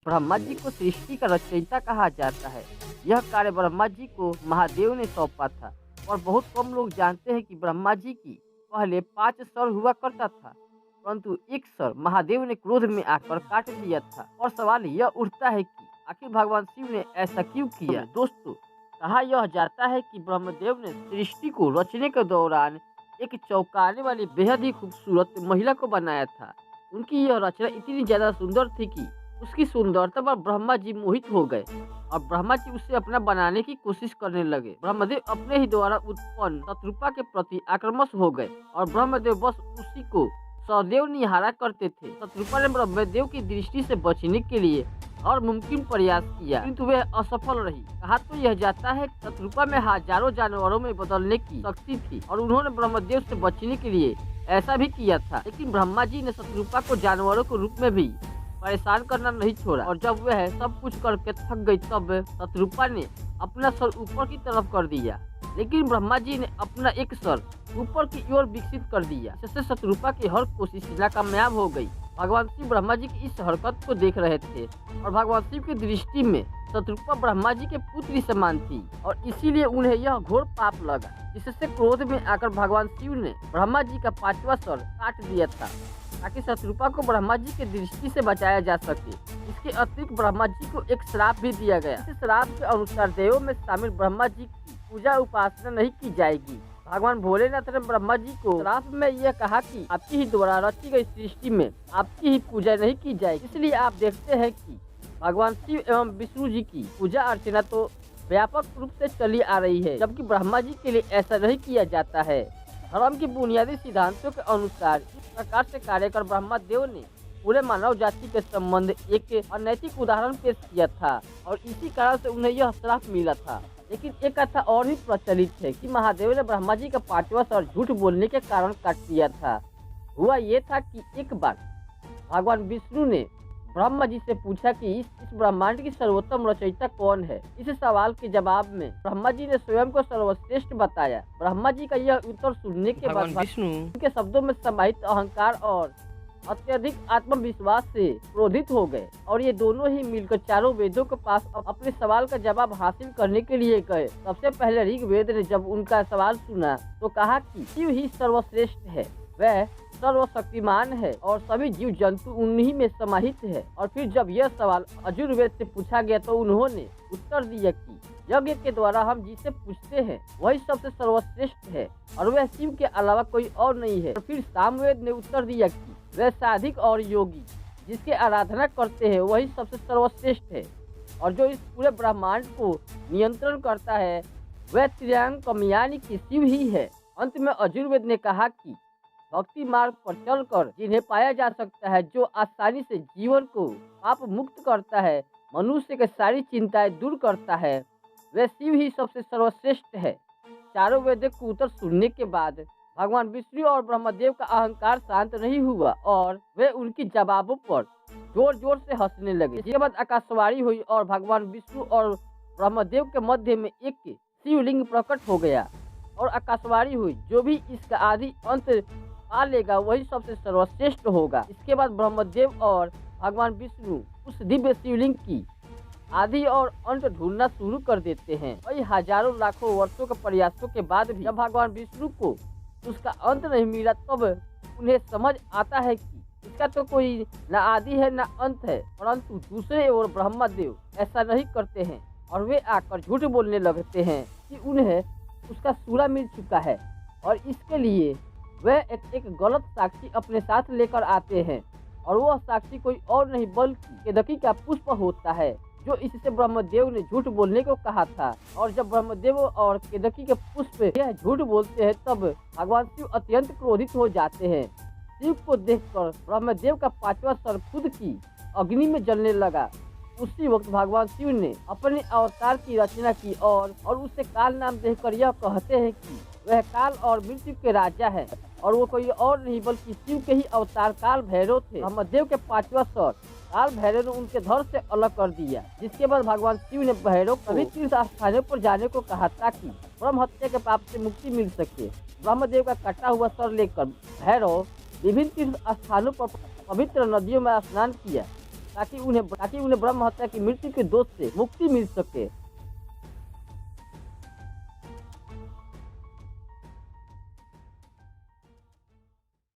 ब्रह्मा जी को सृष्टि का रचयिता कहा जाता है। यह कार्य ब्रह्मा जी को महादेव ने सौंपा था और बहुत कम लोग जानते हैं कि ब्रह्मा जी की पहले 5 सर हुआ करता था, परंतु एक सर महादेव ने क्रोध में आकर काट दिया था। और सवाल यह उठता है कि आखिर भगवान शिव ने ऐसा क्यों किया। दोस्तों, कहा यह जाता है कि ब्रह्मदेव ने सृष्टि को रचने के दौरान एक चौंकाने वाली बेहद ही खूबसूरत महिला को बनाया था। उनकी यह रचना इतनी ज्यादा सुंदर थी कि उसकी सुंदरता पर ब्रह्मा जी मोहित हो गए और ब्रह्मा जी उसे अपना बनाने की कोशिश करने लगे। ब्रह्मदेव अपने ही द्वारा उत्पन्न शत्रुपा के प्रति आक्रामक हो गए और ब्रह्मदेव बस उसी को सदैव निहारा करते थे। शत्रुपा ने ब्रह्मदेव की दृष्टि से बचने के लिए और मुमकिन प्रयास किया, किंतु वह असफल रही। कहा तो यह जाता है शत्रुपा में हजारों जानवरों में बदलने की शक्ति थी और उन्होंने ब्रह्मदेव से बचने के लिए ऐसा भी किया था, लेकिन ब्रह्मा जी ने शत्रुपा को जानवरों के रूप में भी परेशान करना नहीं छोड़ा और जब वह सब कुछ करके थक गई तब शत्रुपा ने अपना सर ऊपर की तरफ कर दिया, लेकिन ब्रह्मा जी ने अपना एक सर ऊपर की ओर विकसित कर दिया, जिससे शत्रुपा की हर कोशिश नाकामयाब हो गई। भगवान शिव ब्रह्मा जी की इस हरकत को देख रहे थे और भगवान शिव की दृष्टि में शत्रुपा ब्रह्मा जी के पुत्री समान थी और इसीलिए उन्हें यह घोर पाप लगा, जिससे क्रोध में आकर भगवान शिव ने ब्रह्मा जी का 5वां सर काट दिया था ताकि शत्रुपा को ब्रह्मा जी की दृष्टि से बचाया जा सके। इसके अतिरिक्त ब्रह्मा जी को एक श्राप भी दिया गया। इस श्राप के अनुसार देवों में शामिल ब्रह्मा जी की पूजा उपासना नहीं की जाएगी। भगवान भोलेनाथ ने ब्रह्मा जी को श्राप में यह कहा कि आपकी ही द्वारा रची गई सृष्टि में आपकी ही पूजा नहीं की जाएगी। इसलिए आप देखते हैं कि भगवान शिव एवं विष्णु जी की पूजा अर्चना तो व्यापक रूप से चली आ रही है, जबकि ब्रह्मा जी के लिए ऐसा नहीं किया जाता है। धर्म के बुनियादी सिद्धांतों के अनुसार इस प्रकार से कार्य कर ब्रह्मा देव ने पूरे मानव जाति के संबंध एक अनैतिक उदाहरण पेश किया था और इसी कारण से उन्हें यह श्राप मिला था। लेकिन एक कथा और भी प्रचलित है कि महादेव ने ब्रह्मा जी का 5वां सर झूठ बोलने के कारण काट दिया था। हुआ ये था कि एक बार भगवान विष्णु ने ब्रह्मा जी से पूछा कि इस ब्रह्मांड की सर्वोत्तम रचयिता कौन है। इस सवाल के जवाब में ब्रह्मा जी ने स्वयं को सर्वश्रेष्ठ बताया। ब्रह्मा जी का यह उत्तर सुनने के बाद विष्णु उनके शब्दों में समाहित अहंकार और अत्यधिक आत्मविश्वास से क्रोधित हो गए और ये दोनों ही मिलकर चारों वेदों के पास अपने सवाल का जवाब हासिल करने के लिए गए। सबसे पहले ऋग्वेद ने जब उनका सवाल सुना तो कहा कि शिव ही सर्वश्रेष्ठ है, वह सर्वशक्तिमान है और सभी जीव जंतु उन्हीं में समाहित है। और फिर जब यह सवाल यजुर्वेद से पूछा गया तो उन्होंने उत्तर दिया कि यज्ञ के द्वारा हम जिसे पूछते हैं वही सबसे सर्वश्रेष्ठ है और वह शिव के अलावा कोई और नहीं है। और फिर सामवेद ने उत्तर दिया कि वह साधिक और योगी जिसके आराधना करते हैं वही सबसे सर्वश्रेष्ठ है और जो इस पूरे ब्रह्मांड को नियंत्रण करता है वह त्रियांग यानी कि शिव ही है। अंत में यजुर्वेद ने कहा कि भक्ति मार्ग पर चलकर जिन्हें पाया जा सकता है, जो आसानी से जीवन को पाप मुक्त करता है, मनुष्य की सारी चिंताएं दूर करता है, वह शिव ही सबसे सर्वश्रेष्ठ है। चारों वेदों को उत्तर सुनने के बाद भगवान विष्णु और ब्रह्मदेव का अहंकार शांत नहीं हुआ और वे उनकी जवाबों पर जोर जोर से हंसने लगे। इसके बाद आकाशवाणी हुई और भगवान विष्णु और ब्रह्मदेव के मध्य में एक शिवलिंग प्रकट हो गया और आकाशवाणी हुई, जो भी इसका आदि अंत पा लेगा वही सबसे सर्वश्रेष्ठ होगा। इसके बाद ब्रह्मदेव और भगवान विष्णु उस दिव्य शिवलिंग की आदि और अंत ढूंढना शुरू कर देते हैं। वही हजारों लाखों वर्षों के प्रयासों के बाद भी जब भगवान विष्णु को उसका अंत नहीं मिला तब उन्हें समझ आता है कि इसका तो कोई न आदि है न अंत है। परंतु दूसरे ओर ब्रह्मदेव ऐसा नहीं करते हैं और वे आकर झूठ बोलने लगते हैं कि उन्हें उसका सूरा मिल चुका है और इसके लिए वह एक गलत साक्षी अपने साथ लेकर आते हैं और वह साक्षी कोई और नहीं बल्कि केतकी का पुष्प होता है, जो इससे ब्रह्मदेव ने झूठ बोलने को कहा था। और जब ब्रह्मदेव और केतकी के पुष्प यह झूठ बोलते हैं तब भगवान शिव अत्यंत क्रोधित हो जाते हैं। शिव को देखकर ब्रह्मदेव का 5वां सर खुद की अग्नि में जलने लगा। उसी वक्त भगवान शिव ने अपने अवतार की रचना की और उसे काल नाम देकर यह कहते हैं कि वह काल और मृत्यु के राजा है और वो कोई और नहीं बल्कि शिव के ही अवतार काल भैरव थे। ब्रह्मदेव के 5वां सर काल भैरव ने उनके धड़ से अलग कर दिया, जिसके बाद भगवान शिव ने भैरव को सभी तीर्थ स्थानों पर जाने को कहा ताकि ब्रह्म हत्या के पाप से मुक्ति मिल सके। ब्रह्मदेव का कटा हुआ सर लेकर भैरव विभिन्न तीर्थ स्थानों पर पवित्र नदियों में स्नान किया ताकि उन्हें ब्रह्म हत्या की मृत्यु के दोष से मुक्ति मिल सके।